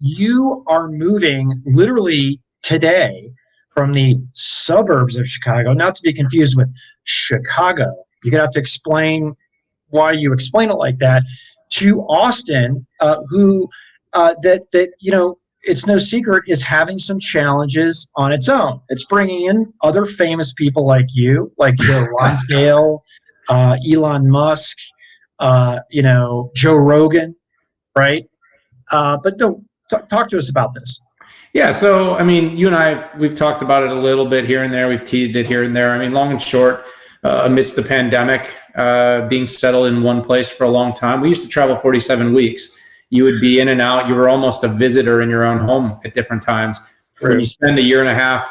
you are moving literally today from the suburbs of Chicago, not to be confused with Chicago. You're going to have to explain why you explain it like that, to Austin, who it's no secret is having some challenges on its own. It's bringing in other famous people like you, like Joe Lonsdale, Elon Musk, Joe Rogan, right? But no, talk to us about this. Yeah, so I mean, you and we've talked about it a little bit here and there. We've teased it here and there. I mean, long and short, amidst the pandemic, being settled in one place for a long time, we used to travel 47 weeks. You would be in and out. You were almost a visitor in your own home at different times. True. When you spend a year and a half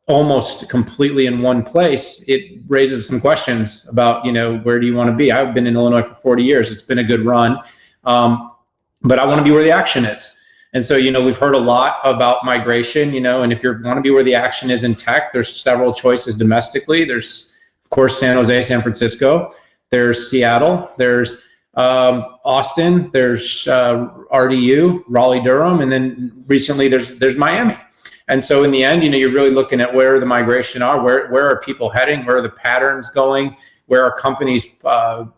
almost completely in one place, it raises some questions about, where do you want to be? I've been in Illinois for 40 years. It's been a good run, but I want to be where the action is. And so, we've heard a lot about migration, and if you want to be where the action is in tech, there's several choices domestically. There's, of course, San Jose, San Francisco. There's Seattle. There's Austin. There's RDU, Raleigh, Durham. And then recently there's Miami. And so in the end, you're really looking at where the migration are, where are people heading, where are the patterns going, where are companies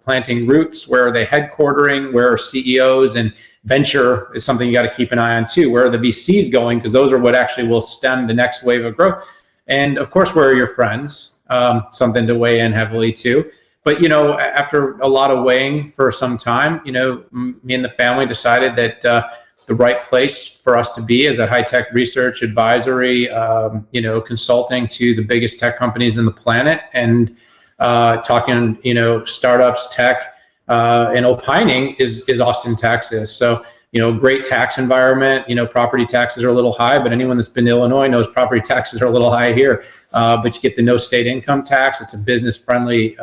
planting roots, where are they headquartering, where are CEOs, and venture is something you got to keep an eye on too. Where are the VCs going? Because those are what actually will stem the next wave of growth. And of course, where are your friends? Something to weigh in heavily too. But, after a lot of weighing for some time, me and the family decided that the right place for us to be is at high-tech research, advisory, consulting to the biggest tech companies in the planet, and talking, startups, tech, and opining is Austin, Texas. So, great tax environment. Property taxes are a little high, but anyone that's been to Illinois knows property taxes are a little high here. But you get the no state income tax. It's a business-friendly,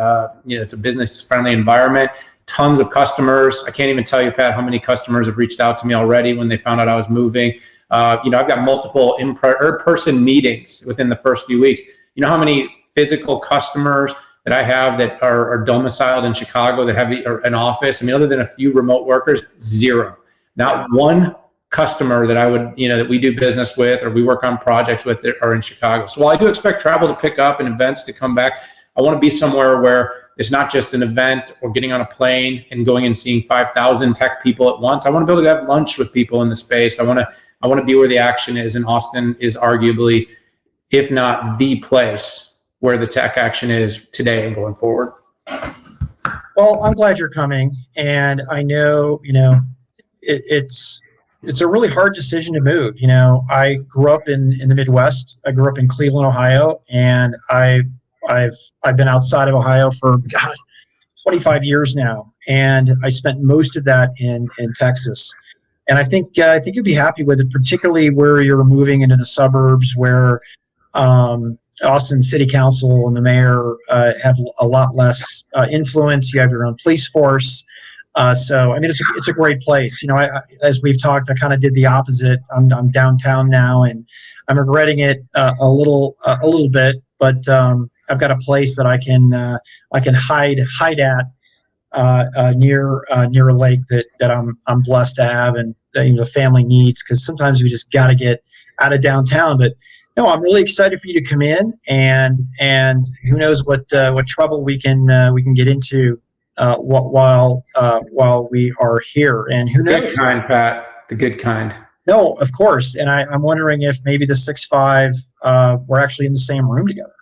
environment. Tons of customers. I can't even tell you, Pat, how many customers have reached out to me already when they found out I was moving. I've got multiple in-person meetings within the first few weeks. You know how many physical customers that I have that are domiciled in Chicago that have an office? I mean, other than a few remote workers, zero. Not one customer that I would, that we do business with or we work on projects with that are in Chicago. So while I do expect travel to pick up and events to come back, I want to be somewhere where it's not just an event or getting on a plane and going and seeing 5,000 tech people at once. I want to be able to have lunch with people in the space. I want to be where the action is, and Austin is arguably, if not the place where the tech action is today and going forward. Well, I'm glad you're coming, and I know, it's a really hard decision to move. I grew up in the Midwest. I grew up in Cleveland, Ohio, and I've been outside of Ohio for 25 years now, and I spent most of that in Texas. And I think you'd be happy with it, particularly where you're moving into the suburbs, where Austin City Council and the mayor have a lot less influence. You have your own police force. So I mean, it's a great place. As we've talked, I kind of did the opposite. I'm downtown now, and I'm regretting it a little bit. But I've got a place that I can hide at near a lake that I'm blessed to have, and the family needs, because sometimes we just got to get out of downtown. But no, I'm really excited for you to come in, and who knows what trouble we can get into while we are here, and who knows? The good kind, Pat. The good kind. No, of course. And I'm wondering if maybe the 6'5", we're actually in the same room together.